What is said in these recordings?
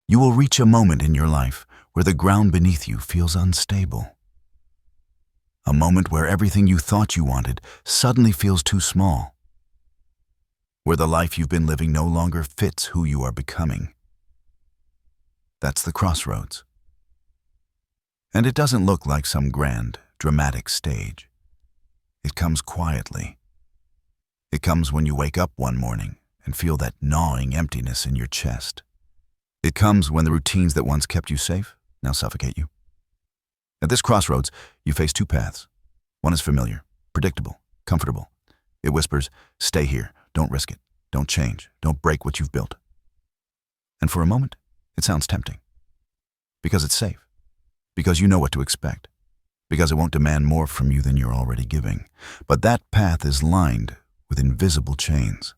You will reach a moment in your life where the ground beneath you feels unstable. A moment where everything you thought you wanted suddenly feels too small. Where the life you've been living no longer fits who you are becoming. That's the crossroads. And it doesn't look like some grand, dramatic stage. It comes quietly. It comes when you wake up one morning and feel that gnawing emptiness in your chest. It comes when the routines that once kept you safe now suffocate you. At this crossroads, you face two paths. One is familiar, predictable, comfortable. It whispers, stay here, don't risk it, don't change, don't break what you've built. And for a moment, it sounds tempting. Because it's safe. Because you know what to expect. Because it won't demand more from you than you're already giving. But that path is lined with invisible chains.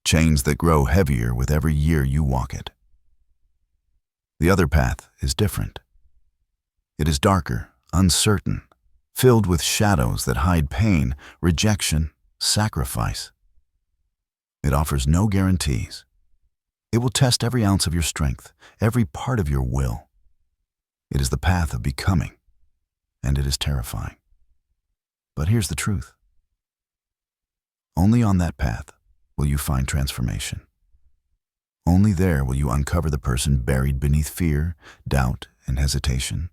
Chains that grow heavier with every year you walk it. The other path is different. It is darker, uncertain, filled with shadows that hide pain, rejection, sacrifice. It offers no guarantees. It will test every ounce of your strength, every part of your will. It is the path of becoming, and it is terrifying. But here's the truth. Only on that path will you find transformation. Only there will you uncover the person buried beneath fear, doubt, and hesitation.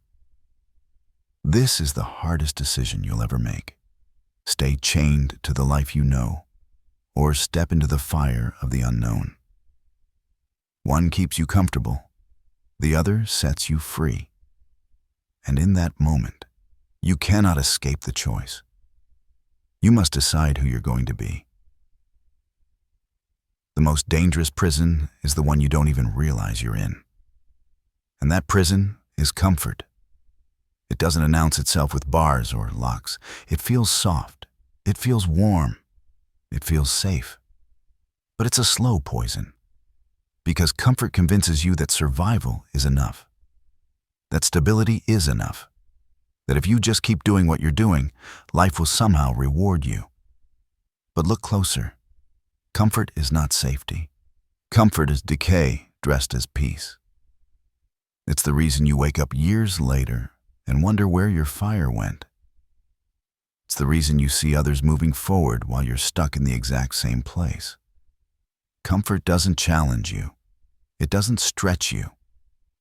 This is the hardest decision you'll ever make. Stay chained to the life you know, or step into the fire of the unknown. One keeps you comfortable, the other sets you free. And in that moment, you cannot escape the choice. You must decide who you're going to be. The most dangerous prison is the one you don't even realize you're in. And that prison is comfort. It doesn't announce itself with bars or locks. It feels soft. It feels warm. It feels safe. But it's a slow poison. Because comfort convinces you that survival is enough. That stability is enough. That if you just keep doing what you're doing, life will somehow reward you. But look closer. Comfort is not safety. Comfort is decay dressed as peace. It's the reason you wake up years later and wonder where your fire went. It's the reason you see others moving forward while you're stuck in the exact same place. Comfort doesn't challenge you. It doesn't stretch you.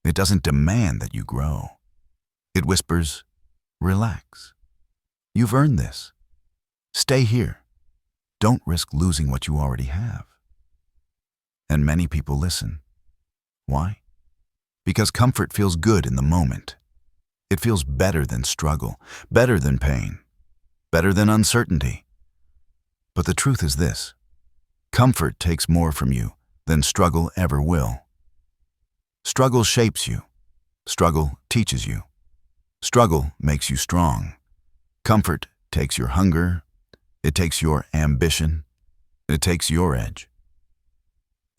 It doesn't demand that you grow. It whispers, relax. You've earned this. Stay here. Don't risk losing what you already have. And many people listen. Why? Because comfort feels good in the moment. It feels better than struggle, better than pain, better than uncertainty. But the truth is this. Comfort takes more from you than struggle ever will. Struggle shapes you. Struggle teaches you. Struggle makes you strong. Comfort takes your hunger. It takes your ambition. It takes your edge.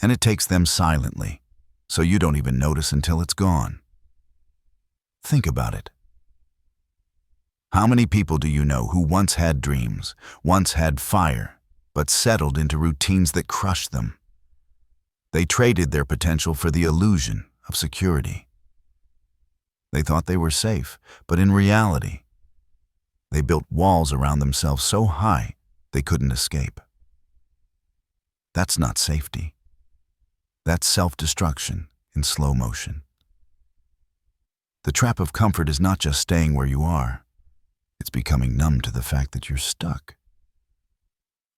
And it takes them silently, so you don't even notice until it's gone. Think about it. How many people do you know who once had dreams, once had fire, but settled into routines that crushed them? They traded their potential for the illusion of security. They thought they were safe, but in reality, they built walls around themselves so high they couldn't escape. That's not safety. That's self-destruction in slow motion. The trap of comfort is not just staying where you are. It's becoming numb to the fact that you're stuck.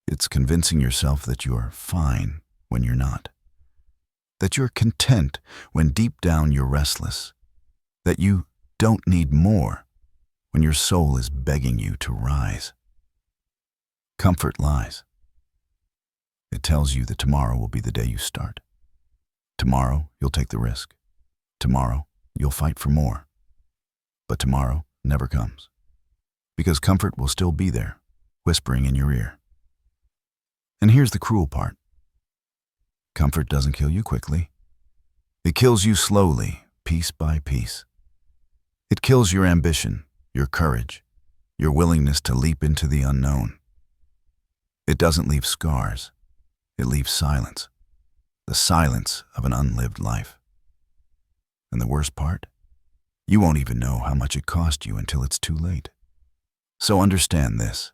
It's convincing yourself that you're fine when you're not. That you're content when deep down you're restless. That you don't need more when your soul is begging you to rise. Comfort lies. It tells you that tomorrow will be the day you start. Tomorrow you'll take the risk. Tomorrow you'll fight for more. But tomorrow never comes. Because comfort will still be there, whispering in your ear. And here's the cruel part. Comfort doesn't kill you quickly. It kills you slowly, piece by piece. It kills your ambition, your courage, your willingness to leap into the unknown. It doesn't leave scars. It leaves silence. The the silence of an unlived life. And the worst part? You won't even know how much it cost you until it's too late. So understand this.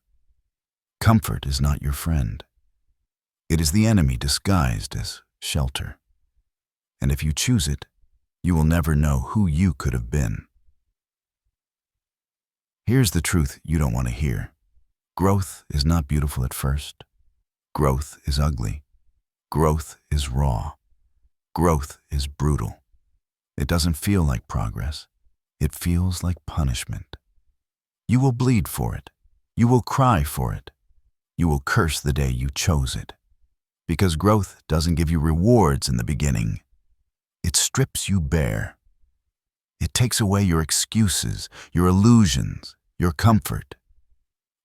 Comfort is not your friend. It is the enemy disguised as shelter. And if you choose it, you will never know who you could have been. Here's the truth you don't want to hear. Growth is not beautiful at first. Growth is ugly. Growth is raw. Growth is brutal. It doesn't feel like progress. It feels like punishment. You will bleed for it. You will cry for it. You will curse the day you chose it. Because growth doesn't give you rewards in the beginning. It strips you bare. It takes away your excuses, your illusions, your comfort.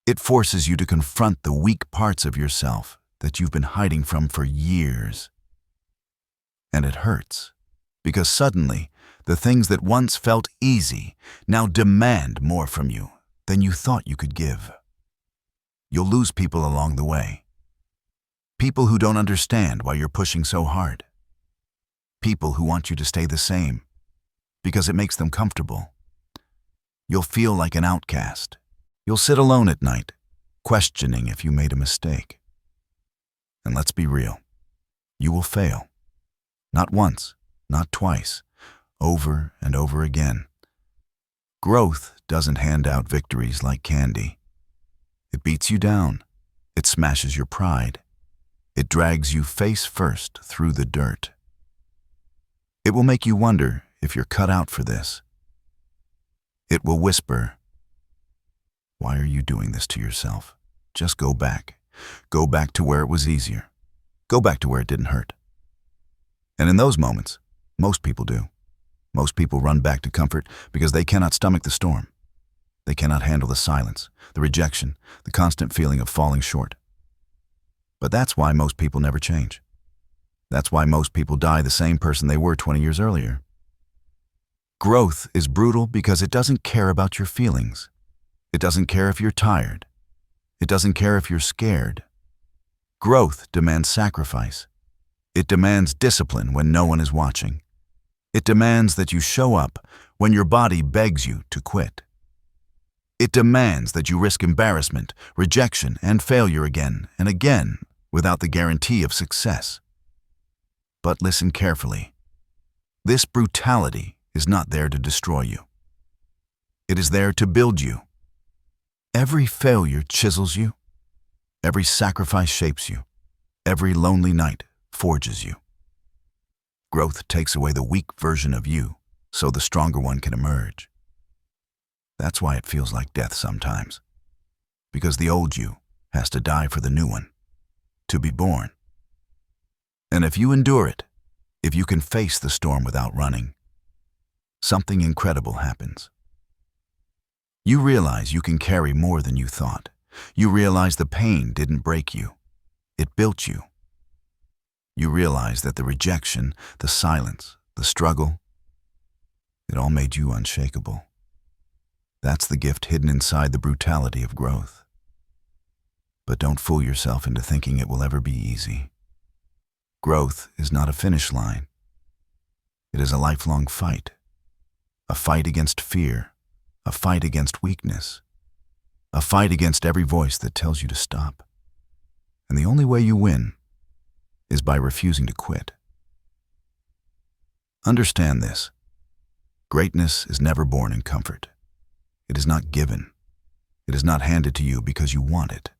It forces you to confront the weak parts of yourself that you've been hiding from for years. And it hurts, because suddenly, the things that once felt easy now demand more from you than you thought you could give. You'll lose people along the way. People who don't understand why you're pushing so hard. People who want you to stay the same because it makes them comfortable. You'll feel like an outcast. You'll sit alone at night, questioning if you made a mistake. And let's be real. You will fail. Not once, not twice, over and over again. Growth doesn't hand out victories like candy. It beats you down. It smashes your pride. It drags you face first through the dirt. It will make you wonder if you're cut out for this. It will whisper, "Why are you doing this to yourself? Just go back. Go back to where it was easier. Go back to where it didn't hurt." And in those moments, most people do. Most people run back to comfort because they cannot stomach the storm. They cannot handle the silence, the rejection, the constant feeling of falling short. But that's why most people never change. That's why most people die the same person they were 20 years earlier. Growth is brutal because it doesn't care about your feelings. It doesn't care if you're tired. It doesn't care if you're scared. Growth demands sacrifice. It demands discipline when no one is watching. It demands that you show up when your body begs you to quit. It demands that you risk embarrassment, rejection, and failure again and again without the guarantee of success. But listen carefully. This brutality is not there to destroy you. It is there to build you. Every failure chisels you. Every sacrifice shapes you. Every lonely night forges you. Growth takes away the weak version of you so the stronger one can emerge. That's why it feels like death sometimes. Because the old you has to die for the new one, to be born. And if you endure it, if you can face the storm without running, something incredible happens. You realize you can carry more than you thought. You realize the pain didn't break you. It built you. You realize that the rejection, the silence, the struggle, it all made you unshakable. That's the gift hidden inside the brutality of growth. But don't fool yourself into thinking it will ever be easy. Growth is not a finish line. It is a lifelong fight. A fight against fear. A fight against weakness. A fight against every voice that tells you to stop. And the only way you win is by refusing to quit. Understand this. Greatness is never born in comfort. It is not given. It is not handed to you because you want it.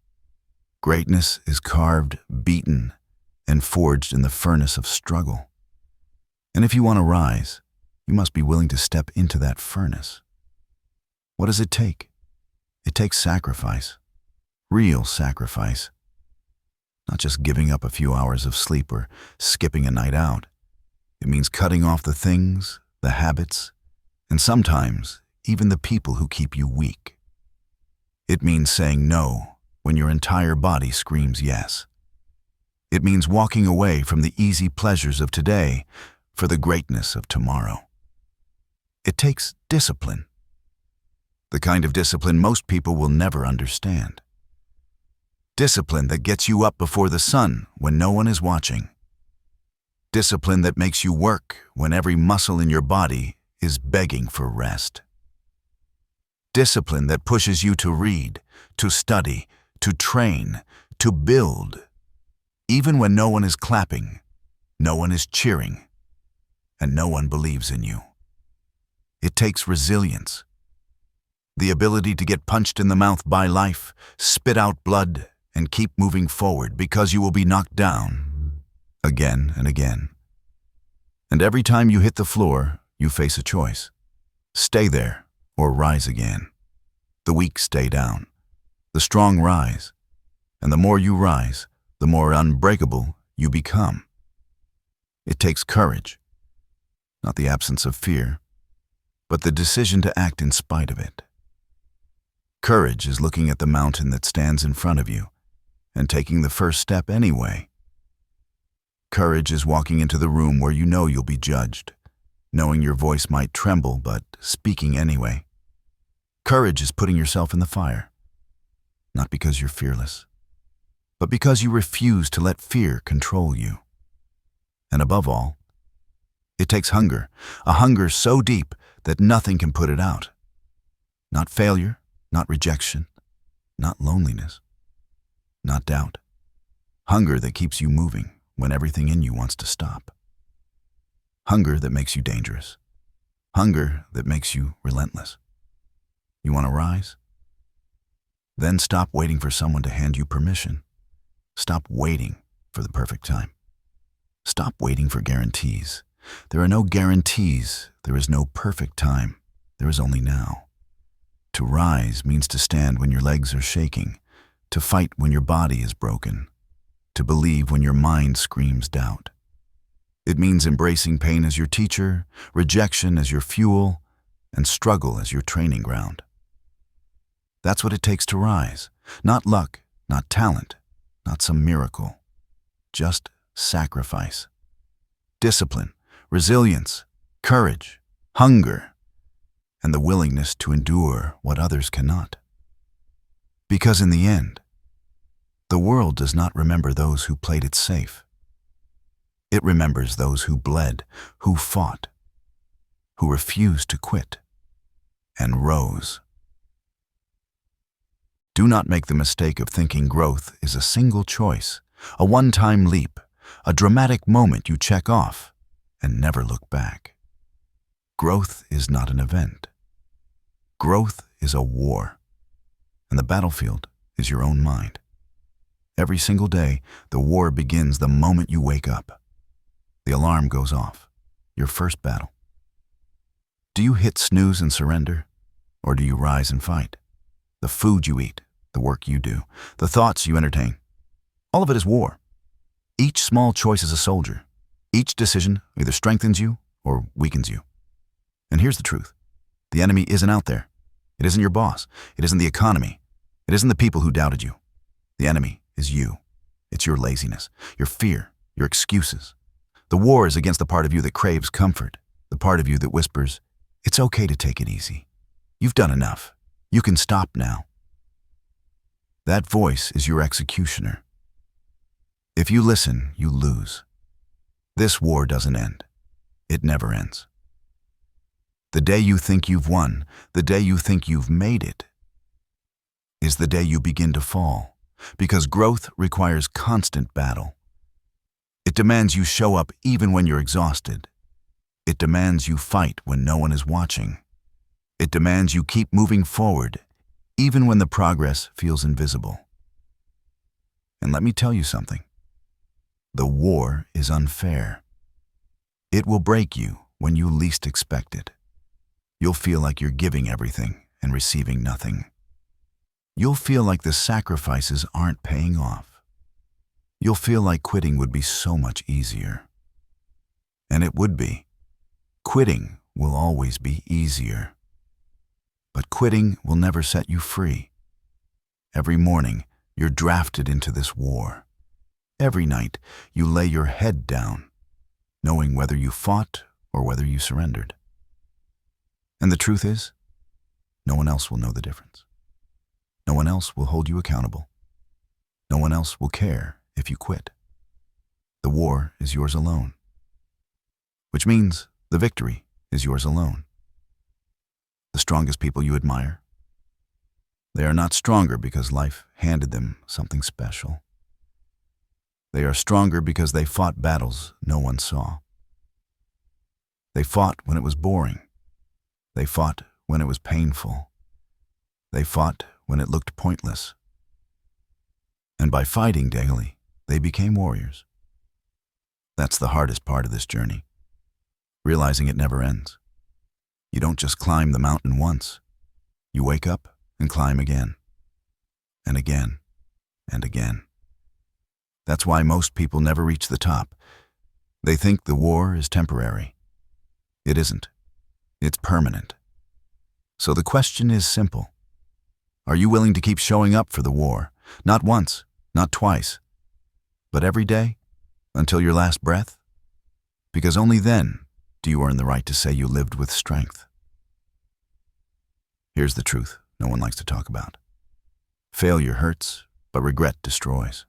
Greatness is carved, beaten, and forged in the furnace of struggle. And if you want to rise, you must be willing to step into that furnace. What does it take? It takes sacrifice. Real sacrifice. Not just giving up a few hours of sleep or skipping a night out. It means cutting off the things, the habits, and sometimes even the people who keep you weak. It means saying no when your entire body screams yes. It means walking away from the easy pleasures of today for the greatness of tomorrow. It takes discipline. The kind of discipline most people will never understand. Discipline that gets you up before the sun when no one is watching. Discipline that makes you work when every muscle in your body is begging for rest. Discipline that pushes you to read, to study, to train, to build, even when no one is clapping, no one is cheering, and no one believes in you. It takes resilience, the ability to get punched in the mouth by life, spit out blood, and keep moving forward because you will be knocked down again and again. And every time you hit the floor, you face a choice. Stay there or rise again. The weak stay down. The strong rise. And the more you rise, the more unbreakable you become. It takes courage, not the absence of fear, but the decision to act in spite of it. Courage is looking at the mountain that stands in front of you and taking the first step anyway. Courage is walking into the room where you know you'll be judged, knowing your voice might tremble but speaking anyway. Courage is putting yourself in the fire, not because you're fearless, but because you refuse to let fear control you. And above all, it takes hunger, a hunger so deep that nothing can put it out. Not failure, not rejection, not loneliness, not doubt. Hunger that keeps you moving when everything in you wants to stop. Hunger that makes you dangerous. Hunger that makes you relentless. You want to rise? Then stop waiting for someone to hand you permission. Stop waiting for the perfect time. Stop waiting for guarantees. There are no guarantees. There is no perfect time. There is only now. To rise means to stand when your legs are shaking, to fight when your body is broken, to believe when your mind screams doubt. It means embracing pain as your teacher, rejection as your fuel, and struggle as your training ground. That's what it takes to rise. Not luck, not talent, not some miracle. Just sacrifice. Discipline, resilience, courage, hunger, and the willingness to endure what others cannot. Because in the end, the world does not remember those who played it safe. It remembers those who bled, who fought, who refused to quit, and rose. Do not make the mistake of thinking growth is a single choice, a one-time leap, a dramatic moment you check off and never look back. Growth is not an event. Growth is a war, and the battlefield is your own mind. Every single day, the war begins the moment you wake up. The alarm goes off, your first battle. Do you hit snooze and surrender, or do you rise and fight? The food you eat, the work you do, the thoughts you entertain, all of it is war. Each small choice is a soldier. Each decision either strengthens you or weakens you. And here's the truth. The enemy isn't out there. It isn't your boss. It isn't the economy. It isn't the people who doubted you. The enemy is you. It's your laziness, your fear, your excuses. The war is against the part of you that craves comfort, the part of you that whispers, "It's okay to take it easy. You've done enough. You can stop now." That voice is your executioner. If you listen, you lose. This war doesn't end. It never ends. The day you think you've won, the day you think you've made it, is the day you begin to fall, because growth requires constant battle. It demands you show up even when you're exhausted. It demands you fight when no one is watching. It demands you keep moving forward, even when the progress feels invisible. And let me tell you something. The war is unfair. It will break you when you least expect it. You'll feel like you're giving everything and receiving nothing. You'll feel like the sacrifices aren't paying off. You'll feel like quitting would be so much easier. And it would be. Quitting will always be easier. But quitting will never set you free. Every morning, you're drafted into this war. Every night, you lay your head down, knowing whether you fought or whether you surrendered. And the truth is, no one else will know the difference. No one else will hold you accountable. No one else will care if you quit. The war is yours alone, which means the victory is yours alone. The strongest people you admire, they are not stronger because life handed them something special. They are stronger because they fought battles no one saw. They fought when it was boring. They fought when it was painful. They fought when it looked pointless. And by fighting daily, they became warriors. That's the hardest part of this journey, realizing it never ends. You don't just climb the mountain once. You wake up and climb again, and again, and again. That's why most people never reach the top. They think the war is temporary. It isn't. It's permanent. So the question is simple. Are you willing to keep showing up for the war? Not once, not twice, but every day until your last breath? Because only then do you earn the right to say you lived with strength. Here's the truth no one likes to talk about. Failure hurts, but regret destroys.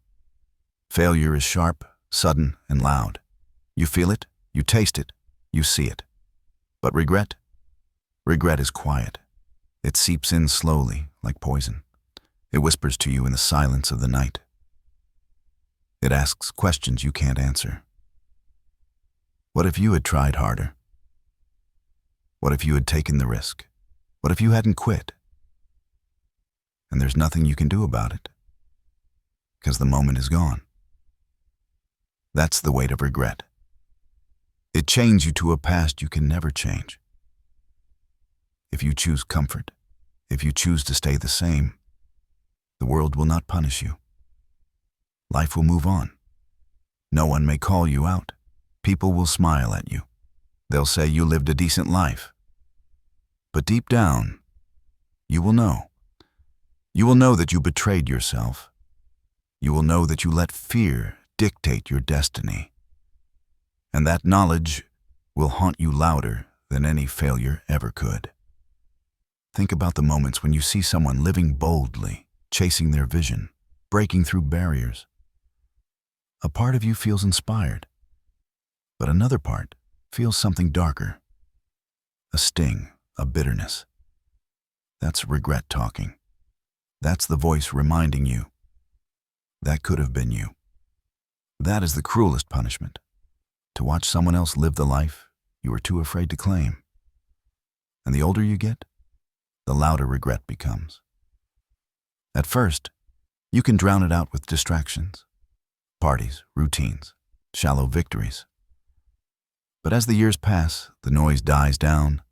Failure is sharp, sudden, and loud. You feel it, you taste it, you see it. But regret is quiet. It seeps in slowly, like poison. It whispers to you in the silence of the night. It asks questions you can't answer. What if you had tried harder? What if you had taken the risk? What if you hadn't quit? And there's nothing you can do about it, because the moment is gone. That's the weight of regret. It chains you to a past you can never change. If you choose comfort, if you choose to stay the same, the world will not punish you. Life will move on. No one may call you out. People will smile at you. They'll say you lived a decent life. But deep down, you will know. You will know that you betrayed yourself. You will know that you let fear dictate your destiny. And that knowledge will haunt you louder than any failure ever could. Think about the moments when you see someone living boldly, chasing their vision, breaking through barriers. A part of you feels inspired, but another part feels something darker. A sting, a bitterness. That's regret talking. That's the voice reminding you, that could have been you. That is the cruelest punishment, to watch someone else live the life you were too afraid to claim. And the older you get, the louder regret becomes. At first, you can drown it out with distractions, parties, routines, shallow victories. But as the years pass, the noise dies down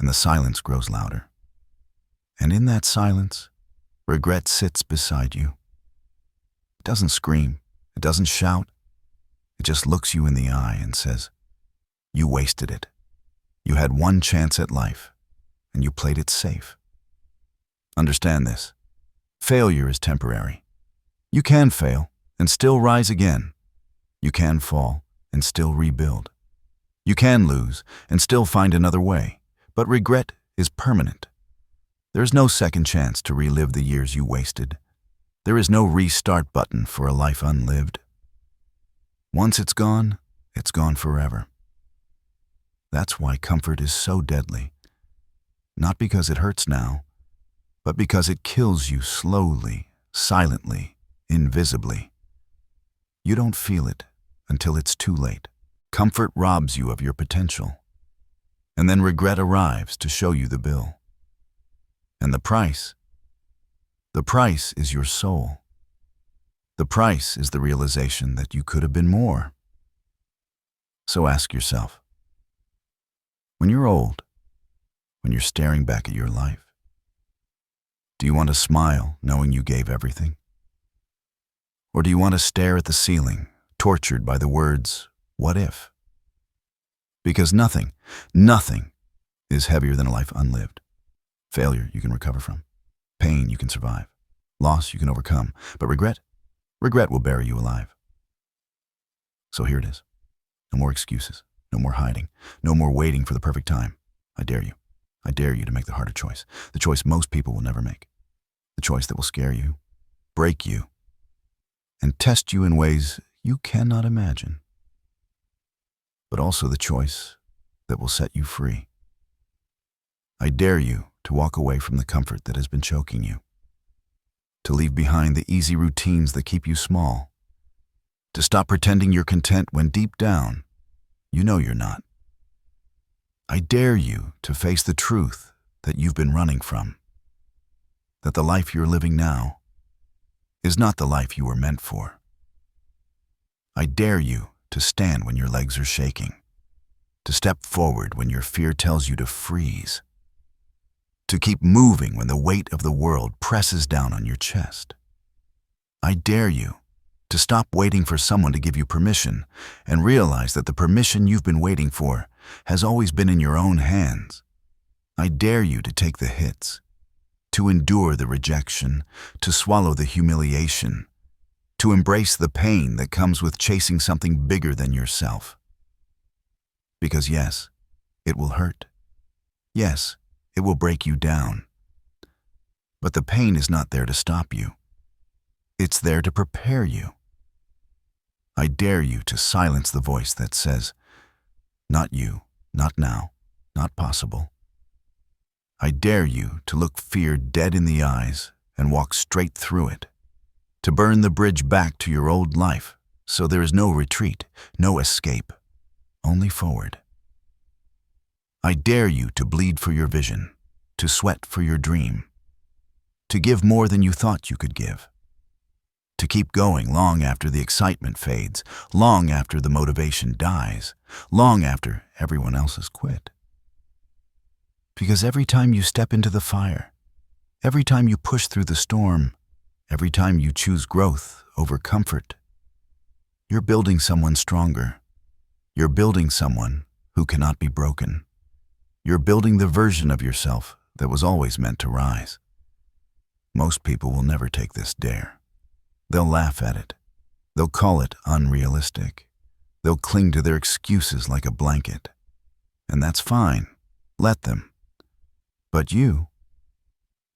and the silence grows louder. And in that silence, regret sits beside you. It doesn't scream, it doesn't shout. It just looks you in the eye and says, you wasted it. You had one chance at life, and you played it safe. Understand this. Failure is temporary. You can fail and still rise again. You can fall and still rebuild. You can lose and still find another way. But regret is permanent. There is no second chance to relive the years you wasted. There is no restart button for a life unlived. Once it's gone forever. That's why comfort is so deadly. Not because it hurts now, but because it kills you slowly, silently, invisibly. You don't feel it until it's too late. Comfort robs you of your potential. And then regret arrives to show you the bill. And the price is your soul. The price is the realization that you could have been more. So ask yourself, when you're old, when you're staring back at your life, do you want to smile knowing you gave everything? Or do you want to stare at the ceiling, tortured by the words, what if? Because nothing is heavier than a life unlived. Failure you can recover from. Pain you can survive. Loss you can overcome. But regret will bury you alive. So here it is. No more excuses. No more hiding. No more waiting for the perfect time. I dare you. I dare you to make the harder choice. The choice most people will never make. The choice that will scare you, break you, and test you in ways you cannot imagine. But also the choice that will set you free. I dare you to walk away from the comfort that has been choking you, to leave behind the easy routines that keep you small, to stop pretending you're content when deep down, you know you're not. I dare you to face the truth that you've been running from, that the life you're living now is not the life you were meant for. I dare you to stand when your legs are shaking, to step forward when your fear tells you to freeze, to keep moving when the weight of the world presses down on your chest. I dare you to stop waiting for someone to give you permission and realize that the permission you've been waiting for has always been in your own hands. I dare you to take the hits, to endure the rejection, to swallow the humiliation, to embrace the pain that comes with chasing something bigger than yourself. Because yes, it will hurt. Yes, it will break you down. But the pain is not there to stop you. It's there to prepare you. I dare you to silence the voice that says, "Not you, not now, not possible." I dare you to look fear dead in the eyes and walk straight through it, to burn the bridge back to your old life so there is no retreat, no escape, only forward. I dare you to bleed for your vision, to sweat for your dream, to give more than you thought you could give, to keep going long after the excitement fades, long after the motivation dies, long after everyone else has quit. Because every time you step into the fire, every time you push through the storm, every time you choose growth over comfort, you're building someone stronger. You're building someone who cannot be broken. You're building the version of yourself that was always meant to rise. Most people will never take this dare. They'll laugh at it. They'll call it unrealistic. They'll cling to their excuses like a blanket. And that's fine. Let them. But you're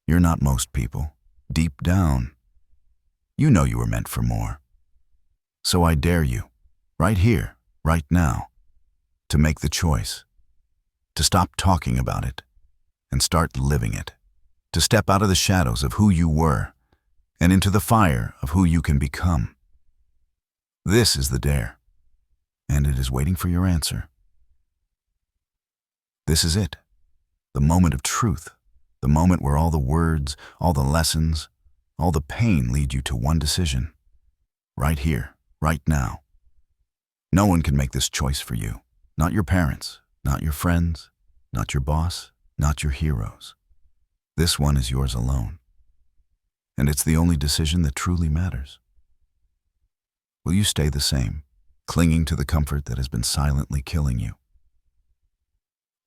not most people. Deep down, you know you were meant for more. So I dare you, right here, right now, to make the choice, to stop talking about it and start living it, to step out of the shadows of who you were and into the fire of who you can become. This is the dare, and it is waiting for your answer. This is it, the moment of truth, the moment where all the words, all the lessons, all the pain lead you to one decision, right here, right now. No one can make this choice for you, not your parents, not your friends, not your boss, not your heroes. This one is yours alone. And it's the only decision that truly matters. Will you stay the same, clinging to the comfort that has been silently killing you?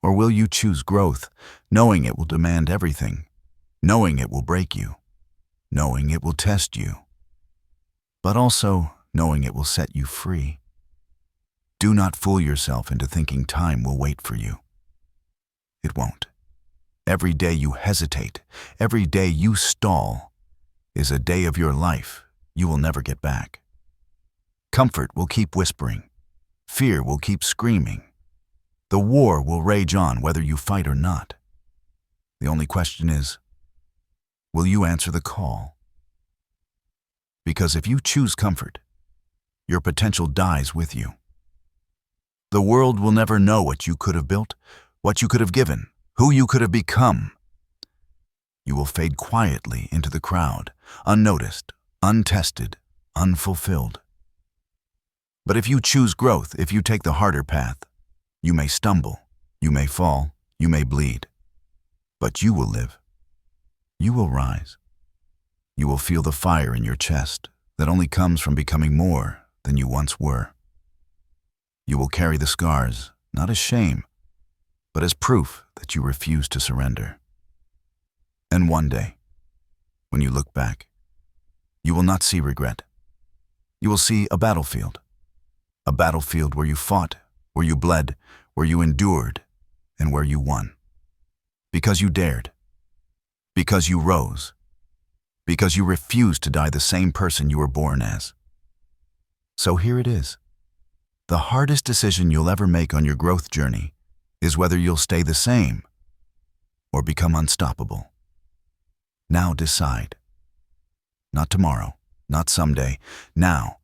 Or will you choose growth, knowing it will demand everything, knowing it will break you, knowing it will test you, but also knowing it will set you free? Do not fool yourself into thinking time will wait for you. It won't. Every day you hesitate, every day you stall, is a day of your life you will never get back. Comfort will keep whispering. Fear will keep screaming. The war will rage on whether you fight or not. The only question is, will you answer the call? Because if you choose comfort, your potential dies with you. The world will never know what you could have built, what you could have given, who you could have become. You will fade quietly into the crowd, unnoticed, untested, unfulfilled. But if you choose growth, if you take the harder path, you may stumble, you may fall, you may bleed, but you will live. You will rise. You will feel the fire in your chest that only comes from becoming more than you once were. You will carry the scars, not as shame, but as proof that you refuse to surrender. And one day, when you look back, you will not see regret. You will see a battlefield where you fought, where you bled, where you endured, and where you won. Because you dared, because you rose, because you refused to die the same person you were born as. So here it is. The hardest decision you'll ever make on your growth journey is whether you'll stay the same or become unstoppable. Now decide. Not tomorrow, not someday, now.